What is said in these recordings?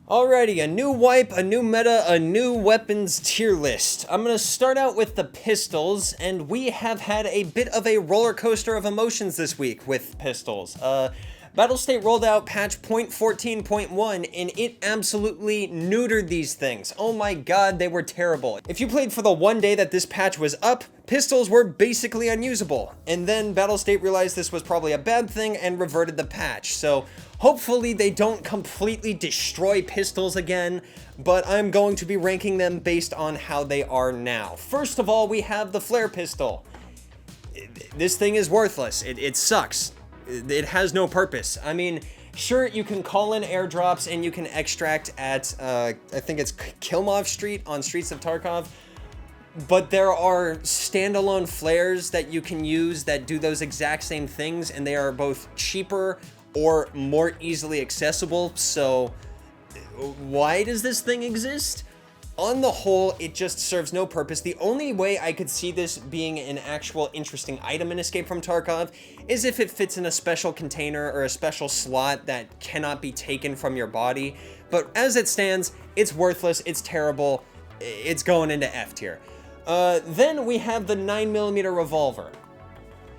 Alrighty, a new wipe, a new meta, a new weapons tier list. I'm gonna start out with the pistols, and we have had a bit of a roller coaster of emotions this week with pistols. Battlestate rolled out patch 0.14.1, and it absolutely neutered these things. Oh my god, they were terrible. If you played for the one day that this patch was up, pistols were basically unusable. And then Battlestate realized this was probably a bad thing and reverted the patch. So hopefully they don't completely destroy pistols again, but I'm going to be ranking them based on how they are now. First of all, we have the flare pistol. This thing is worthless. It sucks. It has no purpose. I mean, sure, you can call in airdrops and you can extract at, I think it's Kilmov Street on Streets of Tarkov, but there are standalone flares that you can use that do those exact same things, and they are both cheaper or more easily accessible. So why does this thing exist? On the whole, it just serves no purpose. The only way I could see this being an actual interesting item in Escape from Tarkov is if it fits in a special container or a special slot that cannot be taken from your body. But as it stands, it's worthless, it's terrible, it's going into F tier. Then we have the 9mm revolver.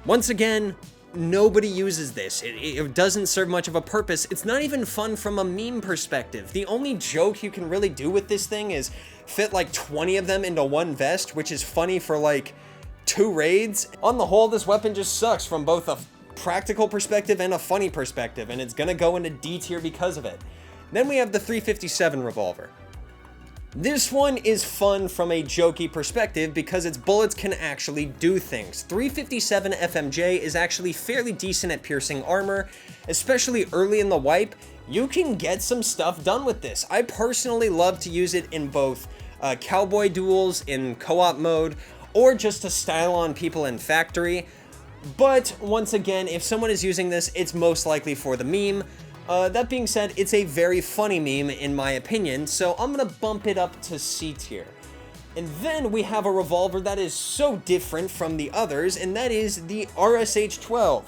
Once again, nobody uses this. It doesn't serve much of a purpose. It's not even fun from a meme perspective. The only joke you can really do with this thing is fit like 20 of them into one vest, which is funny for like 2 raids. On the whole, this weapon just sucks from both a practical perspective and a funny perspective, and it's gonna go into D tier because of it. Then we have the 357 revolver. This one is fun from a jokey perspective because its bullets can actually do things. 357 FMJ is actually fairly decent at piercing armor, especially early in the wipe. You can get some stuff done with this. I personally love to use it in both cowboy duels in co-op mode, or just to style on people in factory. But once again, if someone is using this, it's most likely for the meme. That being said, it's a very funny meme in my opinion, so I'm gonna bump it up to C tier. And then we have a revolver that is so different from the others, and that is the RSH-12.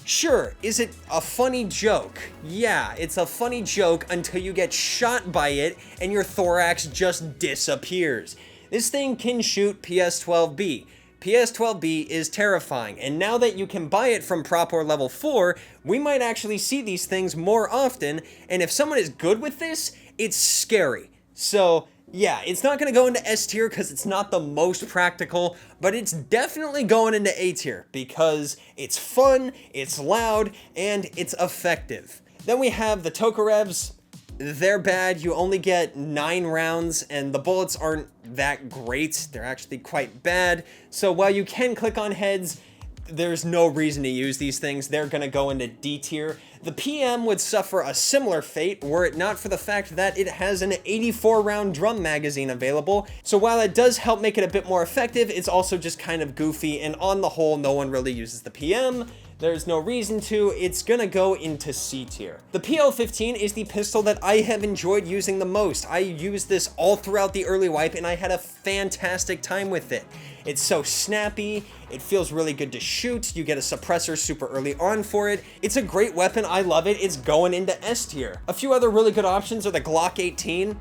Sure, is it a funny joke? Yeah, it's a funny joke until you get shot by it and your thorax just disappears. This thing can shoot PS-12B. PS-12B is terrifying, and now that you can buy it from Prop or Level 4, we might actually see these things more often, and if someone is good with this, it's scary. So yeah, it's not going to go into S tier because it's not the most practical, but it's definitely going into A tier because it's fun, it's loud, and it's effective. Then we have the Tokarevs. They're bad. You only get 9 rounds, and the bullets aren't that great. They're actually quite bad. So while you can click on heads, there's no reason to use these things. They're gonna go into D tier. The PM would suffer a similar fate were it not for the fact that it has an 84 round drum magazine available. So while it does help make it a bit more effective, it's also just kind of goofy, and on the whole, no one really uses the PM. There's no reason to. It's gonna go into C tier. The PL-15 is the pistol that I have enjoyed using the most. I used this all throughout the early wipe, and I had a fantastic time with it. It's so snappy, it feels really good to shoot, you get a suppressor super early on for it. It's a great weapon, I love it, it's going into S tier. A few other really good options are the Glock 18.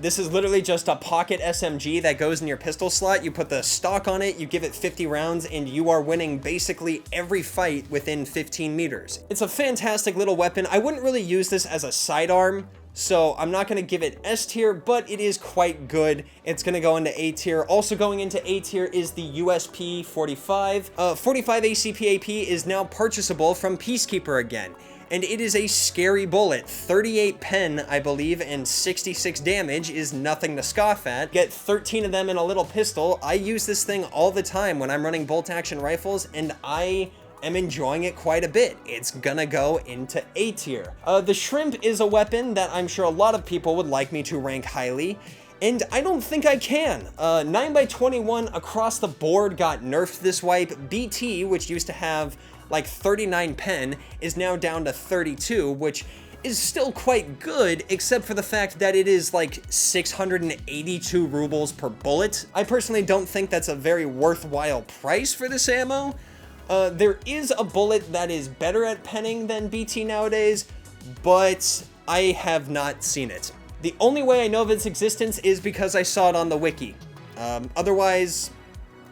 This is literally just a pocket SMG that goes in your pistol slot. You put the stock on it, you give it 50 rounds, and you are winning basically every fight within 15 meters. It's a fantastic little weapon. I wouldn't really use this as a sidearm, so I'm not going to give it S tier, but it is quite good. It's going to go into A tier. Also going into A tier is the USP 45. 45 ACP-AP is now purchasable from Peacekeeper again. And it is a scary bullet. 38 pen, I believe, and 66 damage is nothing to scoff at. Get 13 of them in a little pistol. I use this thing all the time when I'm running bolt action rifles, and I am enjoying it quite a bit. It's gonna go into A tier. The Shrimp is a weapon that I'm sure a lot of people would like me to rank highly, and I don't think I can. 9x21 across the board got nerfed this wipe. BT, which used to have like 39 pen, is now down to 32, which is still quite good, except for the fact that it is like 682 rubles per bullet. I personally don't think that's a very worthwhile price for this ammo. There is a bullet that is better at penning than BT nowadays, but I have not seen it. The only way I know of its existence is because I saw it on the wiki. Otherwise,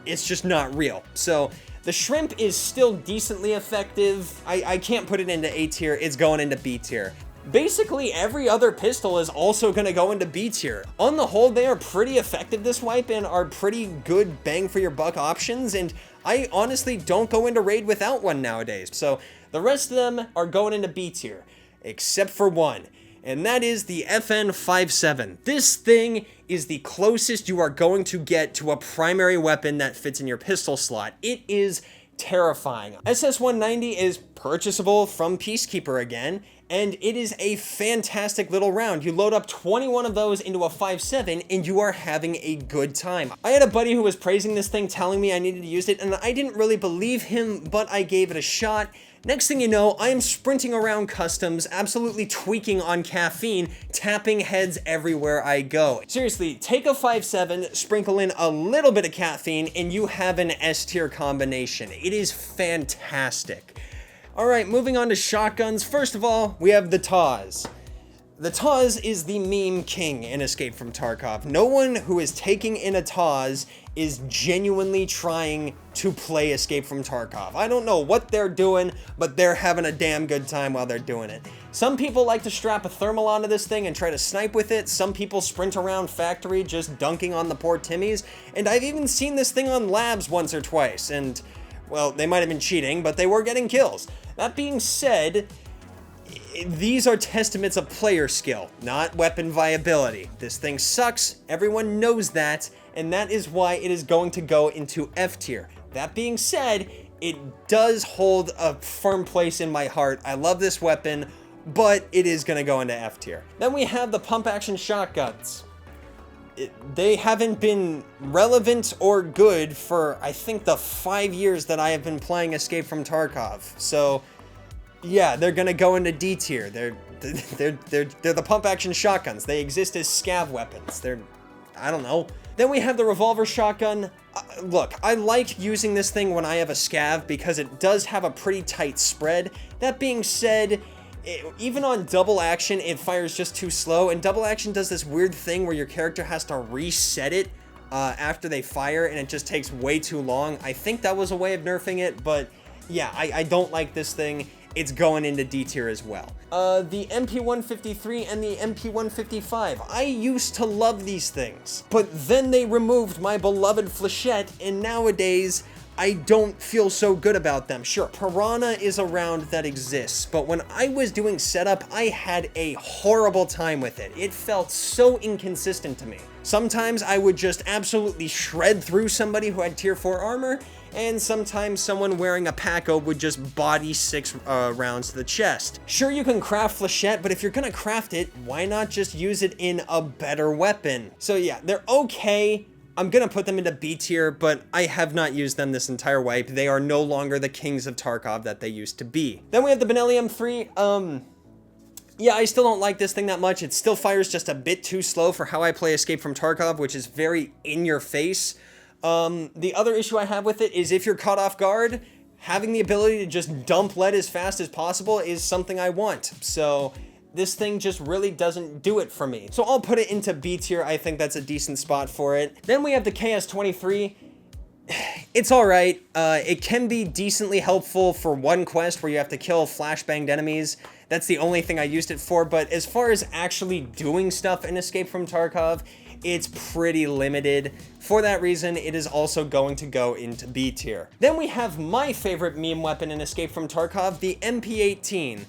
it's just not real. So the shrimp is still decently effective. I can't put it into A tier. It's going into B tier. Basically, every other pistol is also going to go into B tier. On the whole, they are pretty effective this wipe and are pretty good bang for your buck options, and I honestly don't go into raid without one nowadays. So the rest of them are going into B tier, except for one, and that is the FN57. This thing is the closest you are going to get to a primary weapon that fits in your pistol slot. It is terrifying. SS-190 is purchasable from Peacekeeper again, and it is a fantastic little round. You load up 21 of those into a 5.7 and you are having a good time. I had a buddy who was praising this thing, telling me I needed to use it, and I didn't really believe him, but I gave it a shot. Next thing you know, I am sprinting around customs, absolutely tweaking on caffeine, tapping heads everywhere I go. Seriously, take a 5.7, sprinkle in a little bit of caffeine, and you have an S tier combination. It is fantastic. All right, moving on to shotguns. First of all, we have the Taz. The Taz is the meme king in Escape from Tarkov. No one who is taking in a Taz is genuinely trying to play Escape from Tarkov. I don't know what they're doing, but they're having a damn good time while they're doing it. Some people like to strap a thermal onto this thing and try to snipe with it. Some people sprint around factory just dunking on the poor Timmies. And I've even seen this thing on labs once or twice. And, well, they might have been cheating, but they were getting kills. That being said, these are testaments of player skill, not weapon viability. This thing sucks, everyone knows that, and that is why it is going to go into F tier. That being said, it does hold a firm place in my heart. I love this weapon, but it is going to go into F tier. Then we have the pump action shotguns. They haven't been relevant or good for, I think, the 5 years that I have been playing Escape from Tarkov. So yeah, they're gonna go into D tier. They're the pump action shotguns. They exist as scav weapons. I don't know. Then we have the revolver shotgun. Look, I like using this thing when I have a scav because it does have a pretty tight spread. That being said, even on double action, it fires just too slow, and double action does this weird thing where your character has to reset it after they fire, and it just takes way too long. I think that was a way of nerfing it, but yeah, I don't like this thing. It's going into D tier as well. The MP153 and the MP155. I used to love these things, but then they removed my beloved flechette, and nowadays, I don't feel so good about them. Sure, Piranha is a round that exists, but when I was doing setup, I had a horrible time with it. It felt so inconsistent to me. Sometimes I would just absolutely shred through somebody who had tier 4 armor, and sometimes someone wearing a Paco would just body 6 rounds to the chest. Sure, you can craft flechette, but if you're gonna craft it, why not just use it in a better weapon? So yeah, they're okay. I'm gonna put them into B tier, but I have not used them this entire wipe. They are no longer the kings of Tarkov that they used to be. Then we have the Benelli M3. Yeah, I still don't like this thing that much. It still fires just a bit too slow for how I play Escape from Tarkov, which is very in your face. The other issue I have with it is if you're caught off guard, having the ability to just dump lead as fast as possible is something I want. So this thing just really doesn't do it for me. So I'll put it into B tier. I think that's a decent spot for it. Then we have the KS-23. It's all right. It can be decently helpful for one quest where you have to kill flashbanged enemies. That's the only thing I used it for, but as far as actually doing stuff in Escape from Tarkov, it's pretty limited. For that reason, it is also going to go into B tier. Then we have my favorite meme weapon in Escape from Tarkov, the MP18.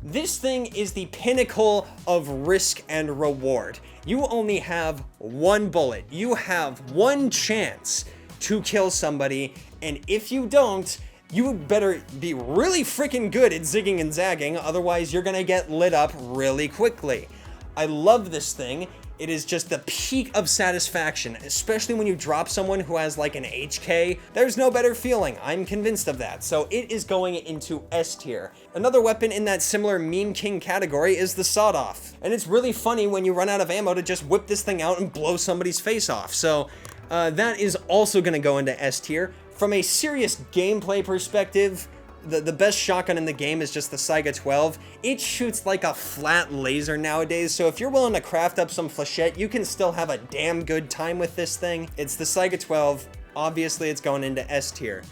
This thing is the pinnacle of risk and reward. You only have one bullet. You have one chance to kill somebody, and if you don't, you better be really freaking good at zigging and zagging, otherwise you're gonna get lit up really quickly. I love this thing. It is just the peak of satisfaction, especially when you drop someone who has like an HK. There's no better feeling. I'm convinced of that. So it is going into S tier. Another weapon in that similar meme king category is the sawed-off. And it's really funny when you run out of ammo to just whip this thing out and blow somebody's face off. So that is also going to go into S tier. From a serious gameplay perspective, the best shotgun in the game is just the Saiga 12. It shoots like a flat laser nowadays, so if you're willing to craft up some flechette, you can still have a damn good time with this thing. It's the Saiga 12. Obviously, it's going into S tier.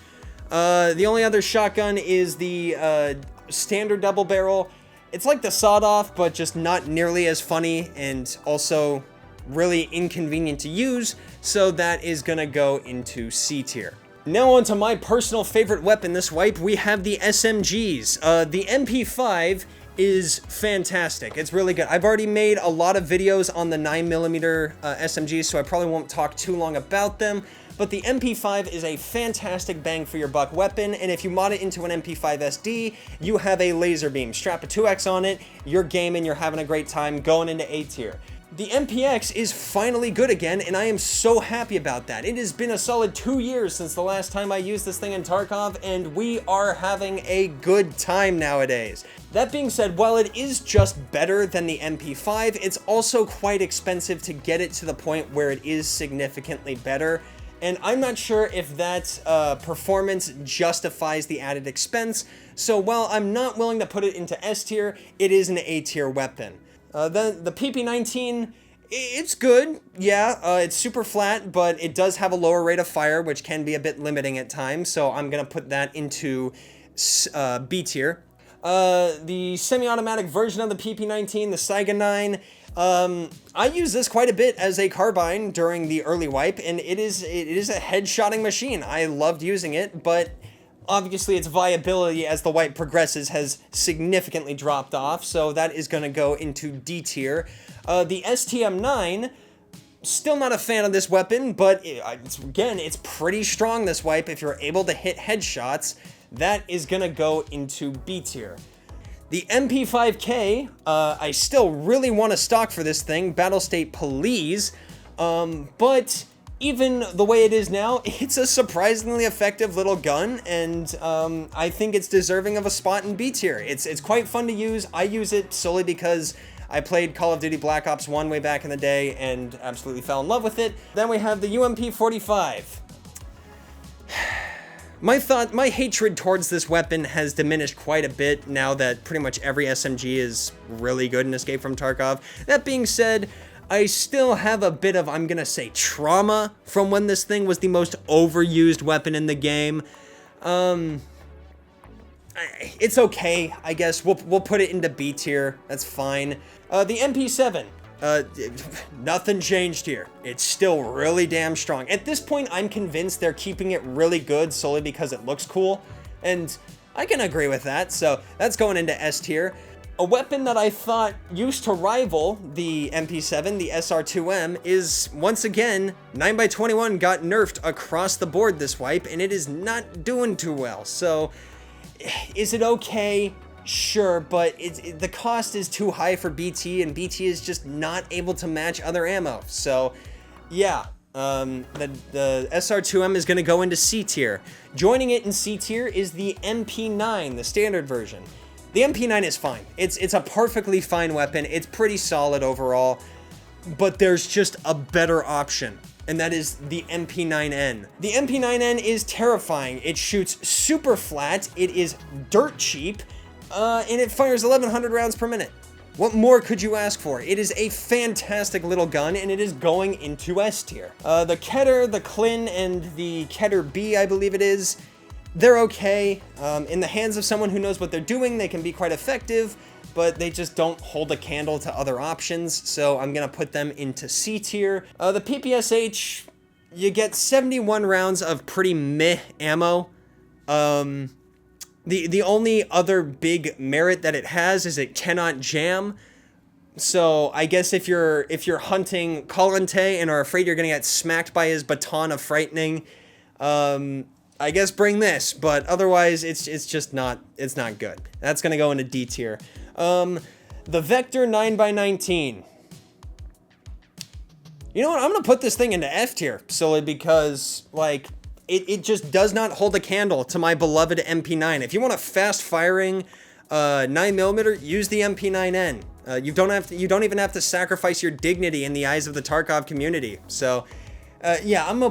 The only other shotgun is the standard double barrel. It's like the sawed-off, but just not nearly as funny and also really inconvenient to use, so that is gonna go into C tier. Now on to my personal favorite weapon this wipe, we have the SMGs. The MP5 is fantastic. It's really good. I've already made a lot of videos on the 9mm SMGs, so I probably won't talk too long about them, but the MP5 is a fantastic bang for your buck weapon, and if you mod it into an MP5 SD, you have a laser beam. Strap a 2X on it, you're gaming, you're having a great time, going into A tier. The MPX is finally good again, and I am so happy about that. It has been a solid 2 years since the last time I used this thing in Tarkov, and we are having a good time nowadays. That being said, while it is just better than the MP5, it's also quite expensive to get it to the point where it is significantly better, and I'm not sure if that performance justifies the added expense, so while I'm not willing to put it into S tier, it is an A tier weapon. Then the PP19, it's good, yeah, it's super flat, but it does have a lower rate of fire, which can be a bit limiting at times, so I'm gonna put that into B tier. The semi-automatic version of the PP19, the Saiga 9, I use this quite a bit as a carbine during the early wipe, and it is a headshotting machine. I loved using it, but obviously its viability as the wipe progresses has significantly dropped off, so that is going to go into D tier. The STM-9, still not a fan of this weapon, but again, it's pretty strong this wipe. If you're able to hit headshots, that is going to go into B tier. The MP5K, I still really want to stock for this thing, Battle State please, but even the way it is now, it's a surprisingly effective little gun, and I think it's deserving of a spot in B tier. It's quite fun to use. I use it solely because I played Call of Duty Black Ops 1 way back in the day and absolutely fell in love with it. Then we have the UMP45. My hatred towards this weapon has diminished quite a bit now that pretty much every SMG is really good in Escape from Tarkov. That being said, I still have a bit of, I'm gonna say, trauma from when this thing was the most overused weapon in the game. It's okay, I guess. We'll put it into B tier. That's fine. The MP7. Nothing changed here. It's still really damn strong. At this point, I'm convinced they're keeping it really good solely because it looks cool, and I can agree with that, so that's going into S tier. A weapon that I thought used to rival the MP7, the SR2M, is, once again, 9x21 got nerfed across the board this wipe, and it is not doing too well. So, is it okay? Sure, but the cost is too high for BT, and BT is just not able to match other ammo. So, yeah, the SR2M is going to go into C tier. Joining it in C tier is the MP9, the standard version. The MP9 is fine. It's a perfectly fine weapon. It's pretty solid overall, but there's just a better option, and that is the MP9N. The MP9N is terrifying. It shoots super flat, it is dirt cheap, and it fires 1,100 rounds per minute. What more could you ask for? It is a fantastic little gun, and it is going into S tier. The Keter, the Klin, and the Keter B, I believe it is, they're okay. In the hands of someone who knows what they're doing, they can be quite effective, but they just don't hold a candle to other options, so I'm gonna put them into C tier. The PPSH, you get 71 rounds of pretty meh ammo. The only other big merit that it has is it cannot jam. So I guess if you're hunting Colante and are afraid you're gonna get smacked by his baton of frightening, I guess bring this, but otherwise it's just not good. That's gonna go into D tier. The Vector 9x19. You know what? I'm gonna put this thing into F tier solely because like it just does not hold a candle to my beloved MP9. If you want a fast firing 9mm, use the MP9N. You don't even have to sacrifice your dignity in the eyes of the Tarkov community. So. Yeah, I'm gonna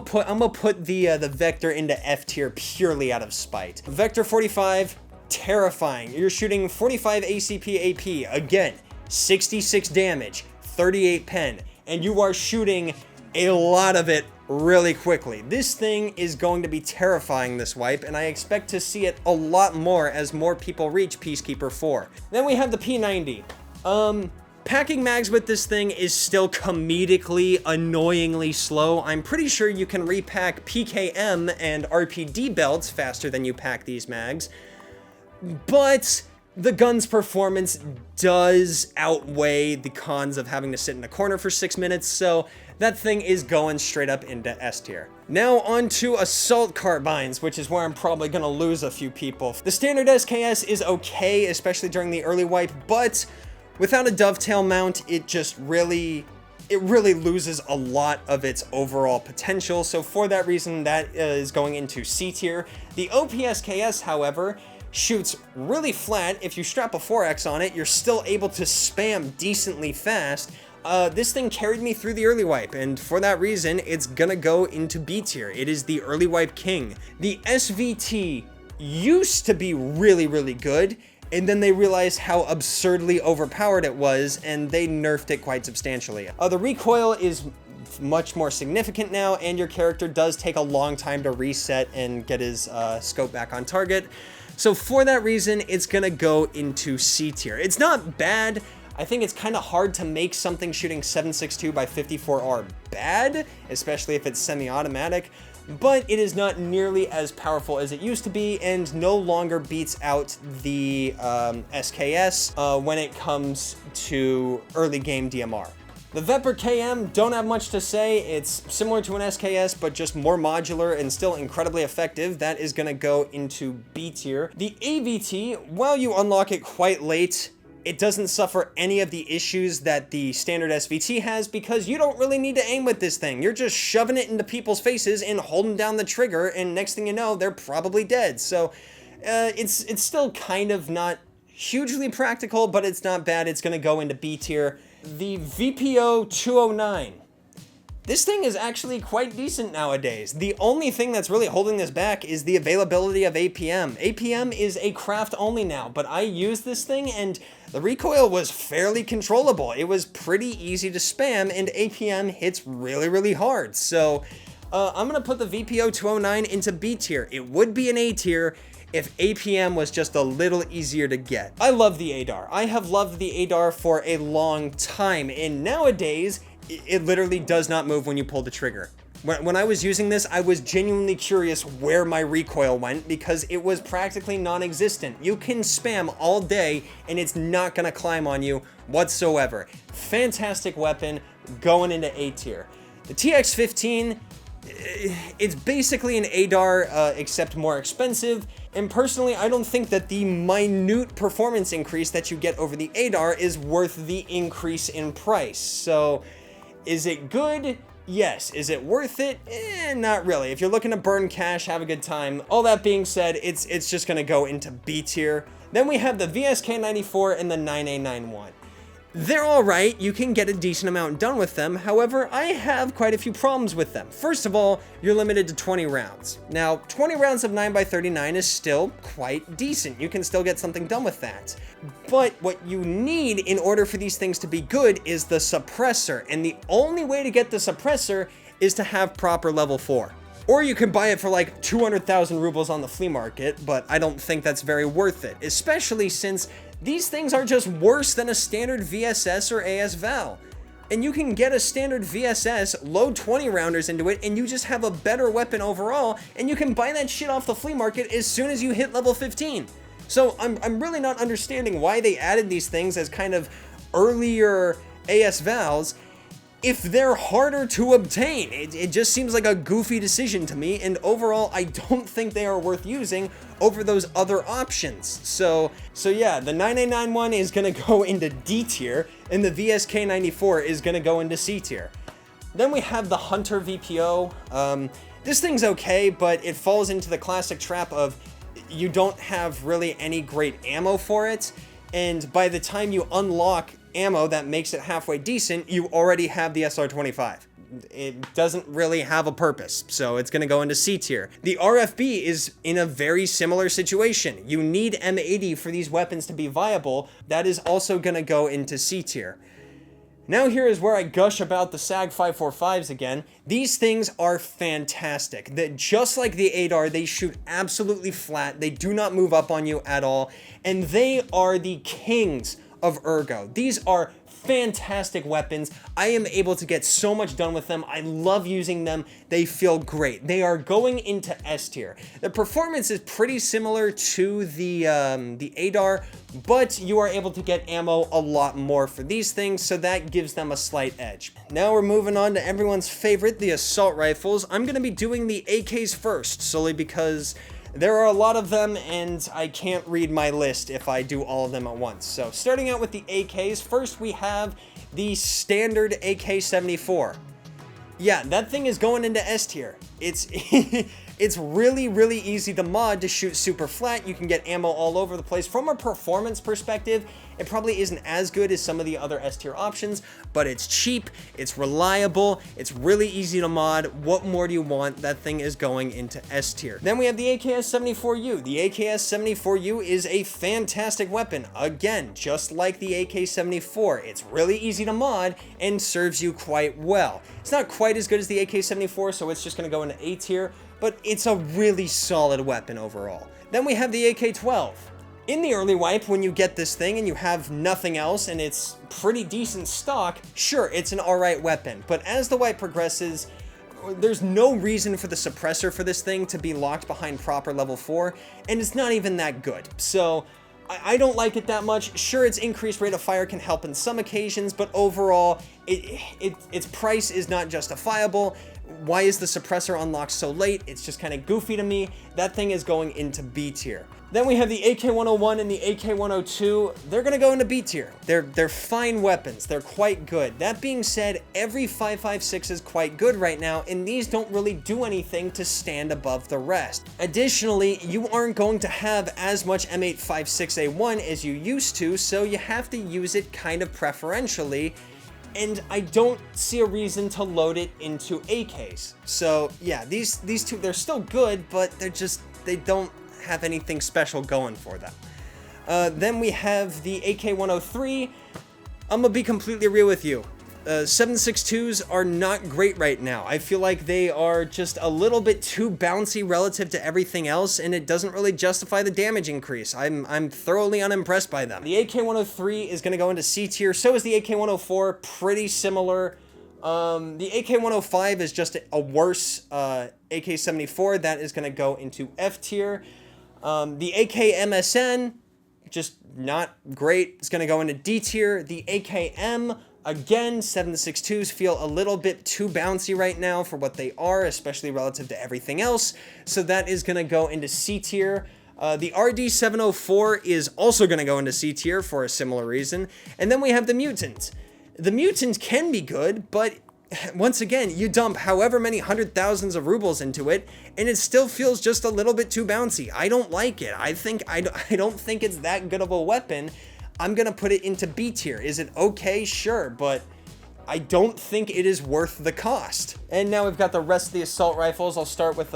put the Vector into F tier purely out of spite. Vector 45, terrifying. You're shooting 45 ACP AP, again, 66 damage, 38 pen, and you are shooting a lot of it really quickly. This thing is going to be terrifying this wipe, and I expect to see it a lot more as more people reach Peacekeeper 4. Then we have the P90. Packing mags with this thing is still comedically, annoyingly slow. I'm pretty sure you can repack PKM and RPD belts faster than you pack these mags, but the gun's performance does outweigh the cons of having to sit in a corner for 6 minutes, so that thing is going straight up into S tier. Now on to assault carbines, which is where I'm probably gonna lose a few people. The standard SKS is okay, especially during the early wipe, but without a dovetail mount, it really loses a lot of its overall potential. So for that reason, that is going into C tier. The OPSKS, however, shoots really flat. If you strap a 4X on it, you're still able to spam decently fast. This thing carried me through the early wipe, and for that reason, it's gonna go into B tier. It is the early wipe king. The SVT used to be really good, and then they realized how absurdly overpowered it was, and they nerfed it quite substantially. The recoil is much more significant now, and your character does take a long time to reset and get his scope back on target. So for that reason, it's gonna go into C tier. It's not bad. I think it's kind of hard to make something shooting 7.62 by 54R bad, especially if it's semi-automatic, but it is not nearly as powerful as it used to be and no longer beats out the SKS when it comes to early game DMR. The Vepr KM, don't have much to say. It's similar to an SKS, but just more modular and still incredibly effective. That is gonna go into B tier. The AVT, while you unlock it quite late, it doesn't suffer any of the issues that the standard SVT has because you don't really need to aim with this thing. You're just shoving it into people's faces and holding down the trigger, and next thing you know, they're probably dead. So it's still kind of not hugely practical, but it's not bad. It's gonna go into B tier. The VPO 209. This thing is actually quite decent nowadays. The only thing that's really holding this back is the availability of APM. APM is a craft only now, but I used this thing and the recoil was fairly controllable. It was pretty easy to spam and APM hits really hard. So I'm gonna put the VPO 209 into B tier. It would be an A tier if APM was just a little easier to get. I love the ADAR. I have loved the ADAR for a long time, and nowadays, it literally does not move when you pull the trigger. When I was using this, I was genuinely curious where my recoil went because it was practically non-existent. You can spam all day and it's not gonna climb on you whatsoever. Fantastic weapon, going into A tier. The TX-15, it's basically an ADAR except more expensive, and personally I don't think that the minute performance increase that you get over the ADAR is worth the increase in price. So is it good? Yes. Is it worth it? Not really. If you're looking to burn cash, have a good time. All that being said, it's just gonna go into B tier. Then we have the VSK94 and the 9A91. They're alright, you can get a decent amount done with them, however, I have quite a few problems with them. First of all, you're limited to 20 rounds. Now, 20 rounds of 9x39 is still quite decent, you can still get something done with that. But what you need in order for these things to be good is the suppressor, and the only way to get the suppressor is to have proper level 4. Or you can buy it for like 200,000 rubles on the flea market, but I don't think that's very worth it, especially since these things are just worse than a standard VSS or AS-Val. And you can get a standard VSS, load 20 rounders into it, and you just have a better weapon overall, and you can buy that shit off the flea market as soon as you hit level 15. So I'm really not understanding why they added these things as kind of earlier AS-Vals if they're harder to obtain. It just seems like a goofy decision to me, and overall I don't think they are worth using over those other options. So yeah, the 9A91 is gonna go into D tier, and the VSK94 is gonna go into C tier. Then we have the Hunter VPO. This thing's okay, but it falls into the classic trap of you don't have really any great ammo for it, and by the time you unlock ammo that makes it halfway decent, you already have the SR-25. it doesn't really have a purpose, so it's going to go into C tier. The RFB is in a very similar situation. You need M80 for these weapons to be viable. That is also going to go into C tier. Now here is where I gush about the SAG 545s again. These things are fantastic. Just like the ADAR, they shoot absolutely flat. They do not move up on you at all. And they are the kings of ergo. These are fantastic weapons. I am able to get so much done with them. I love using them. They feel great. They are going into S tier. The performance is pretty similar to the ADAR, but you are able to get ammo a lot more for these things, so that gives them a slight edge. Now we're moving on to everyone's favorite, the assault rifles. I'm going to be doing the AKs first, solely because there are a lot of them, and I can't read my list if I do all of them at once. So starting out with the AKs, first we have the standard AK-74. Yeah, that thing is going into S tier. It's it's really, really easy to mod to shoot super flat. You can get ammo all over the place. From a performance perspective, it probably isn't as good as some of the other S tier options, but it's cheap, it's reliable, it's really easy to mod. What more do you want? That thing is going into S tier. Then we have the AKS-74U. The AKS-74U is a fantastic weapon. Again, just like the AK-74, it's really easy to mod and serves you quite well. It's not quite as good as the AK-74, so it's just going to go into A tier, but it's a really solid weapon overall. Then we have the AK-12. In the early wipe, when you get this thing and you have nothing else and it's pretty decent stock, sure, it's an alright weapon. But as the wipe progresses, there's no reason for the suppressor for this thing to be locked behind proper level 4, and it's not even that good. So I don't like it that much. Sure, its increased rate of fire can help in some occasions, but overall, its price is not justifiable. Why is the suppressor unlocked so late? It's just kind of goofy to me. That thing is going into B tier. Then we have the AK-101 and the AK-102. They're going to go into B tier. They're fine weapons. They're quite good. That being said, every 5.56 is quite good right now, and these don't really do anything to stand above the rest. Additionally, you aren't going to have as much M856A1 as you used to, so you have to use it kind of preferentially, and I don't see a reason to load it into AKs. So yeah, these two, they're still good, but they don't have anything special going for them. Then we have the AK-103. I'm gonna be completely real with you. 7.62s are not great right now. I feel like they are just a little bit too bouncy relative to everything else, and it doesn't really justify the damage increase. I'm thoroughly unimpressed by them. The AK-103 is gonna go into C tier, so is the AK-104, pretty similar. The AK-105 is just a worse AK-74. That is gonna go into F tier. The AK-MSN, just not great. It's gonna go into D tier. The AKM, again, 7.62s feel a little bit too bouncy right now for what they are, especially relative to everything else. So that is going to go into C tier. The RD-704 is also going to go into C tier for a similar reason. And then we have the Mutant. The Mutant can be good, but once again, you dump however many hundred thousands of rubles into it, and it still feels just a little bit too bouncy. I don't like it. I don't think it's that good of a weapon. I'm gonna put it into B tier. Is it okay? Sure, but I don't think it is worth the cost. And now we've got the rest of the assault rifles. I'll start with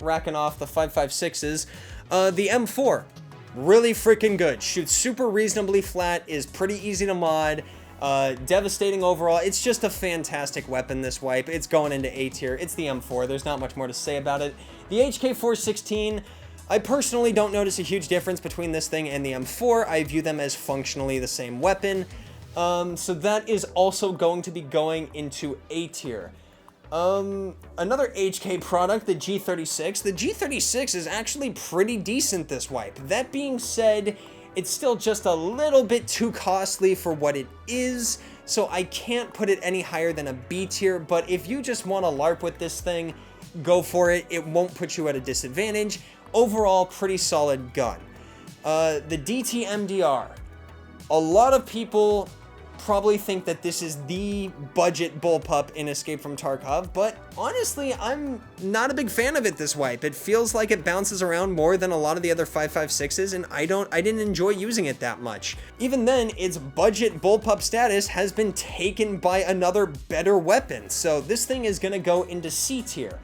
racking off the 5.56s. The M4, really freaking good. Shoots super reasonably flat, is pretty easy to mod. Devastating overall. It's just a fantastic weapon, this wipe. It's going into A tier. It's the M4. There's not much more to say about it. The HK416, I personally don't notice a huge difference between this thing and the M4. I view them as functionally the same weapon. So that is also going to be going into A tier. Another HK product, the G36. The G36 is actually pretty decent this wipe. That being said, it's still just a little bit too costly for what it is, so I can't put it any higher than a B tier, but if you just want to LARP with this thing, go for it. It won't put you at a disadvantage. Overall, pretty solid gun. The DTMDR. A lot of people probably think that this is the budget bullpup in Escape from Tarkov, but honestly, I'm not a big fan of it this wipe. It feels like it bounces around more than a lot of the other 5.56s, and I didn't enjoy using it that much. Even then, its budget bullpup status has been taken by another better weapon, so this thing is gonna go into C tier.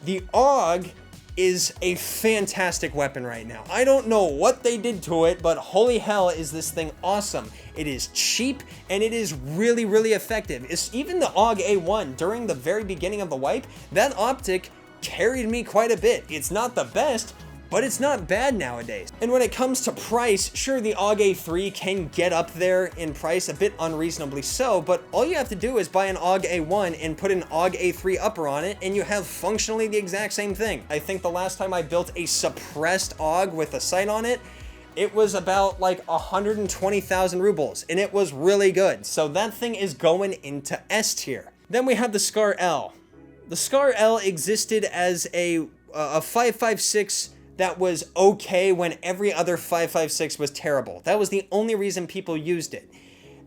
The AUG is a fantastic weapon right now. I don't know what they did to it, but holy hell is this thing awesome. It is cheap and it is really, really effective. It's even the AUG A1 during the very beginning of the wipe, that optic carried me quite a bit. It's not the best, but it's not bad nowadays. And when it comes to price, sure, the AUG A3 can get up there in price, a bit unreasonably so, but all you have to do is buy an AUG A1 and put an AUG A3 upper on it, and you have functionally the exact same thing. I think the last time I built a suppressed AUG with a sight on it, it was about like 120,000 rubles, and it was really good. So that thing is going into S tier. Then we have the Scar L. The Scar L existed as a 5.56 that was okay when every other 5.56 was terrible. That was the only reason people used it.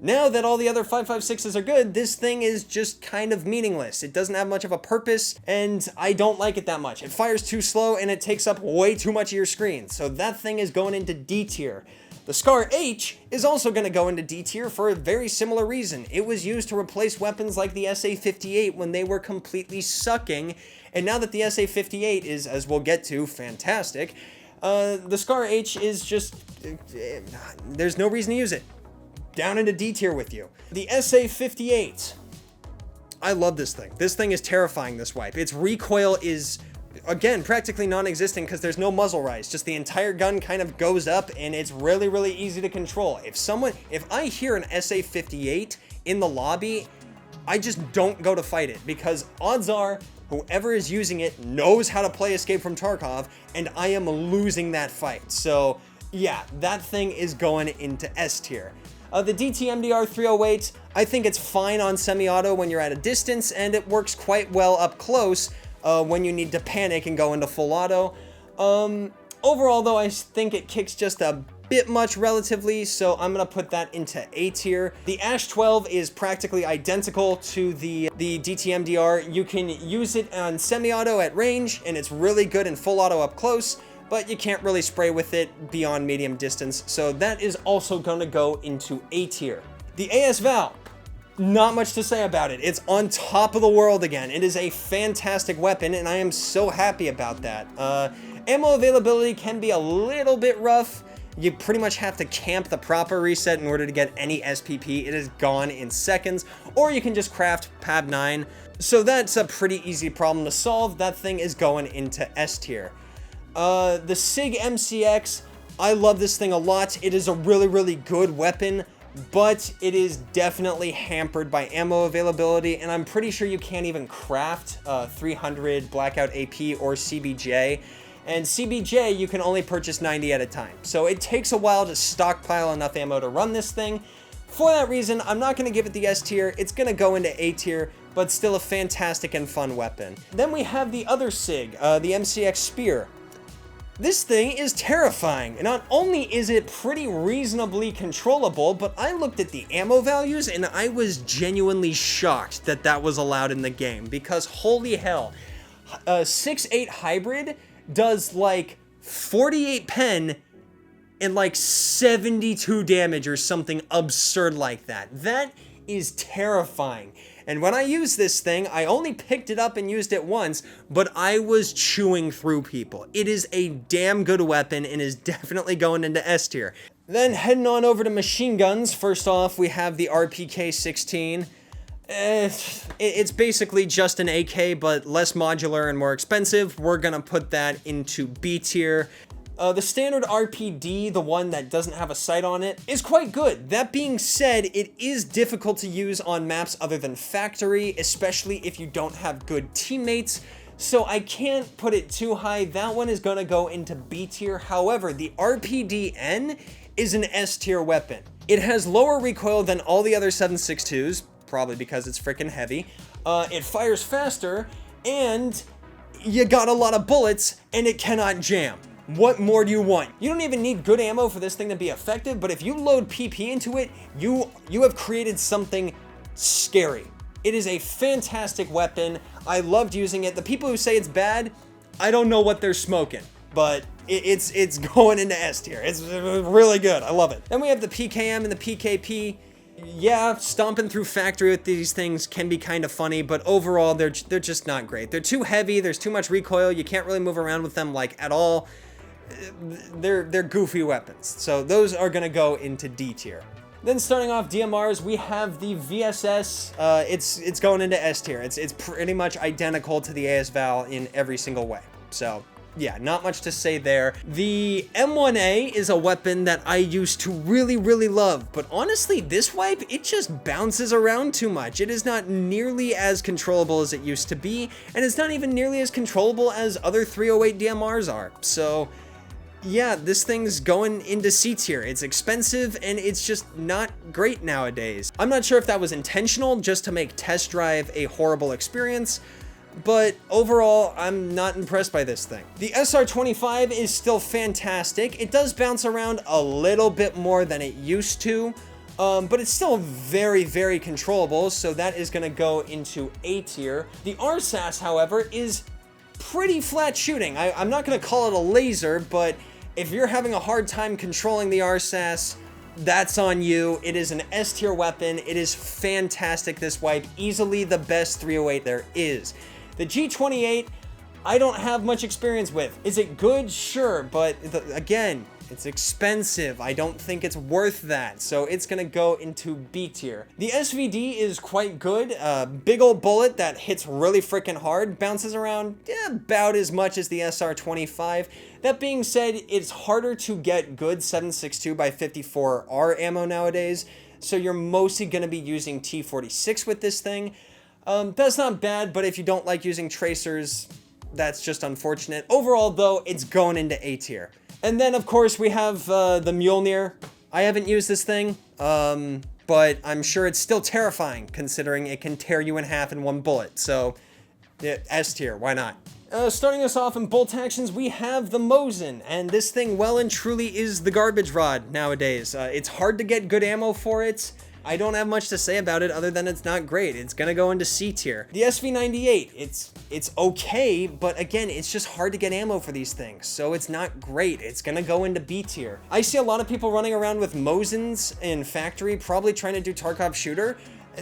Now that all the other 5.56s are good, this thing is just kind of meaningless. It doesn't have much of a purpose, and I don't like it that much. It fires too slow, and it takes up way too much of your screen. So that thing is going into D tier. The Scar H is also going to go into D tier for a very similar reason. It was used to replace weapons like the SA-58 when they were completely sucking, and now that the SA-58 is, as we'll get to, fantastic, the Scar H is just, there's no reason to use it. Down into D tier with you. The SA-58, I love this thing. This thing is terrifying this wipe. Its recoil is, again, practically non-existent because there's no muzzle rise. Just the entire gun kind of goes up and it's really, really easy to control. If I hear an SA-58 in the lobby, I just don't go to fight it because odds are whoever is using it knows how to play Escape from Tarkov and I am losing that fight. So yeah, that thing is going into S tier. The DTMDR 308, I think it's fine on semi-auto when you're at a distance, and it works quite well up close when you need to panic and go into full auto. Overall, though, I think it kicks just a bit much relatively, so I'm gonna put that into A tier. The Ash 12 is practically identical to the DTMDR. You can use it on semi-auto at range, and it's really good in full auto up close, but you can't really spray with it beyond medium distance, so that is also gonna go into A tier. The AS-VAL, not much to say about it. It's on top of the world again. It is a fantastic weapon, and I am so happy about that. Ammo availability can be a little bit rough. You pretty much have to camp the proper reset in order to get any SPP. It is gone in seconds, or you can just craft PAB 9. So that's a pretty easy problem to solve. That thing is going into S tier. The SIG MCX, I love this thing a lot. It is a really, really good weapon, but it is definitely hampered by ammo availability, and I'm pretty sure you can't even craft 300 Blackout AP or CBJ. And CBJ, you can only purchase 90 at a time. So it takes a while to stockpile enough ammo to run this thing. For that reason, I'm not going to give it the S tier. It's going to go into A tier, but still a fantastic and fun weapon. Then we have the other SIG, the MCX Spear. This thing is terrifying. And not only is it pretty reasonably controllable, but I looked at the ammo values and I was genuinely shocked that that was allowed in the game, because holy hell, a 6.8 hybrid does like 48 pen and like 72 damage or something absurd like that. That is terrifying. And when I used this thing, I only picked it up and used it once, but I was chewing through people. It is a damn good weapon and is definitely going into S tier. Then heading on over to machine guns, first off, we have the RPK-16. It's basically just an AK, but less modular and more expensive. We're gonna put that into B tier. The standard RPD, the one that doesn't have a sight on it, is quite good. That being said, it is difficult to use on maps other than factory, especially if you don't have good teammates. So I can't put it too high. That one is gonna go into B tier. However, the RPD-N is an S tier weapon. It has lower recoil than all the other 7.62s, probably because it's freaking heavy. It fires faster, and you got a lot of bullets, and it cannot jam. What more do you want? You don't even need good ammo for this thing to be effective, but if you load PP into it, you have created something scary. It is a fantastic weapon. I loved using it. The people who say it's bad, I don't know what they're smoking, but it's going into S tier. It's really good. I love it. Then we have the PKM and the PKP. Yeah, stomping through factory with these things can be kind of funny, but overall they're just not great. They're too heavy. There's too much recoil. You can't really move around with them like at all. They're goofy weapons. So those are gonna go into D tier. Then starting off DMRs, we have the VSS. It's going into S tier. It's pretty much identical to the ASVAL in every single way. So yeah, not much to say there. The M1A is a weapon that I used to really, really love, but honestly, this wipe, it just bounces around too much. It is not nearly as controllable as it used to be, and it's not even nearly as controllable as other 308 DMRs are. So yeah, this thing's going into C tier. It's expensive and it's just not great nowadays. I'm not sure if that was intentional just to make test drive a horrible experience, but overall, I'm not impressed by this thing. The SR25 is still fantastic. It does bounce around a little bit more than it used to, but it's still very, very controllable, so that is gonna go into A tier. The RSAS, however, is pretty flat shooting. I'm not gonna call it a laser, but if you're having a hard time controlling the RSAS, that's on you. It is an S tier weapon. It is fantastic, this wipe. Easily the best 308 there is. The G28, I don't have much experience with. Is it good? Sure, but again, it's expensive. I don't think it's worth that, so it's gonna go into B tier. The SVD is quite good. Big old bullet that hits really freaking hard, bounces around about as much as the SR25. That being said, it's harder to get good 7.62 by 54R ammo nowadays, so you're mostly gonna be using T46 with this thing. That's not bad, but if you don't like using tracers, that's just unfortunate. Overall, though, it's going into A tier. And then, of course, we have the Mjolnir. I haven't used this thing, but I'm sure it's still terrifying, considering it can tear you in half in one bullet. So, yeah, S tier, why not? Starting us off in bolt actions, we have the Mosin, and this thing well and truly is the garbage rod nowadays. It's hard to get good ammo for it. I don't have much to say about it other than it's not great. It's gonna go into C tier. The SV98, it's okay, but again, it's just hard to get ammo for these things, so it's not great. It's gonna go into B tier. I see a lot of people running around with Mosins in factory, probably trying to do Tarkov shooter.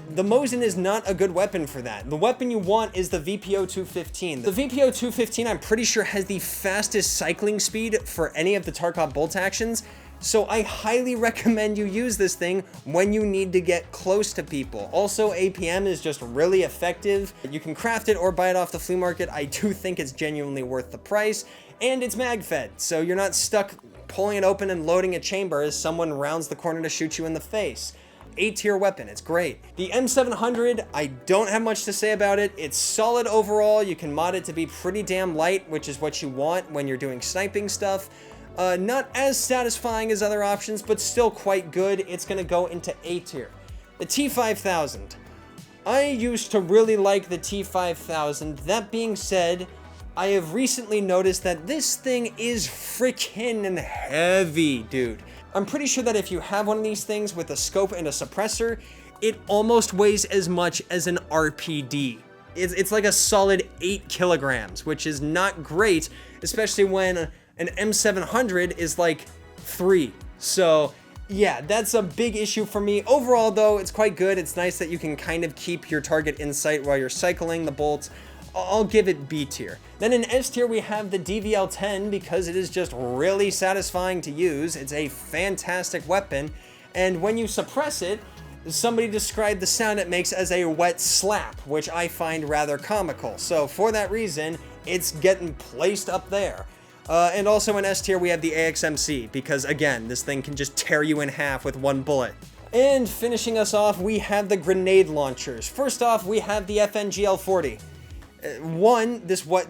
The Mosin is not a good weapon for that. The weapon you want is the VPO 215. The VPO 215, I'm pretty sure, has the fastest cycling speed for any of the Tarkov bolt actions. So I highly recommend you use this thing when you need to get close to people. Also, APM is just really effective. You can craft it or buy it off the flea market. I do think it's genuinely worth the price, and it's mag fed, so you're not stuck pulling it open and loading a chamber as someone rounds the corner to shoot you in the face. A tier weapon, it's great. The M700, I don't have much to say about it. It's solid overall. You can mod it to be pretty damn light, which is what you want when you're doing sniping stuff. Not as satisfying as other options, but still quite good. It's gonna go into A tier. The T5000. I used to really like the T5000. That being said, I have recently noticed that this thing is freaking heavy, dude. I'm pretty sure that if you have one of these things with a scope and a suppressor, it almost weighs as much as an RPD. It's like a solid 8 kilograms, which is not great, especially when an M700 is like 3. So yeah, that's a big issue for me. Overall though, it's quite good. It's nice that you can kind of keep your target in sight while you're cycling the bolts. I'll give it B tier. Then in S tier, we have the DVL-10 because it is just really satisfying to use. It's a fantastic weapon. And when you suppress it, somebody described the sound it makes as a wet slap, which I find rather comical. So for that reason, it's getting placed up there. And also in S tier, we have the AXMC because again, this thing can just tear you in half with one bullet. And finishing us off, we have the grenade launchers. First off, we have the FNGL-40.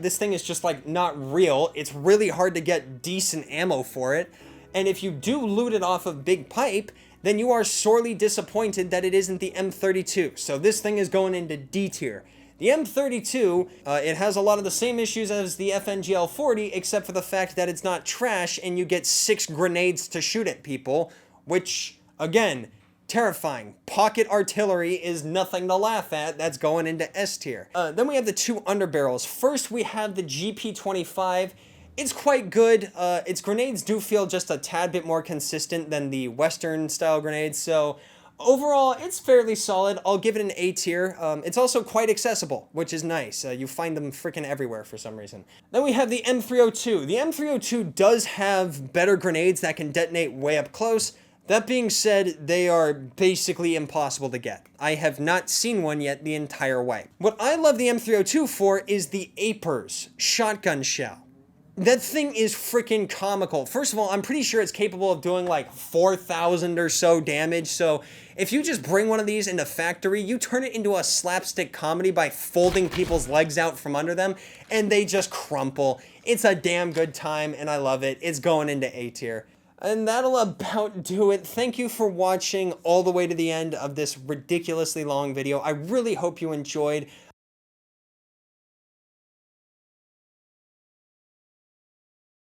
This thing is just like not real. It's really hard to get decent ammo for it. And if you do loot it off of Big Pipe, then you are sorely disappointed that it isn't the M32. So this thing is going into D tier. The M32, it has a lot of the same issues as the FNGL40, except for the fact that it's not trash and you get 6 grenades to shoot at people, which, again, terrifying. Pocket artillery is nothing to laugh at. That's going into S tier. Then we have the 2 underbarrels. First, we have the GP25. It's quite good. Its grenades do feel just a tad bit more consistent than the Western style grenades, so overall, it's fairly solid. I'll give it an A tier. It's also quite accessible, which is nice. You find them freaking everywhere for some reason. Then we have the M302. The M302 does have better grenades that can detonate way up close. That being said, they are basically impossible to get. I have not seen one yet the entire way. What I love the M302 for is the APERS shotgun shell. That thing is freaking comical. First of all, I'm pretty sure it's capable of doing like 4,000 or so damage. So if you just bring one of these into factory, you turn it into a slapstick comedy by folding people's legs out from under them and they just crumple. It's a damn good time and I love it. It's going into A tier. And that'll about do it. Thank you for watching all the way to the end of this ridiculously long video. I really hope you enjoyed.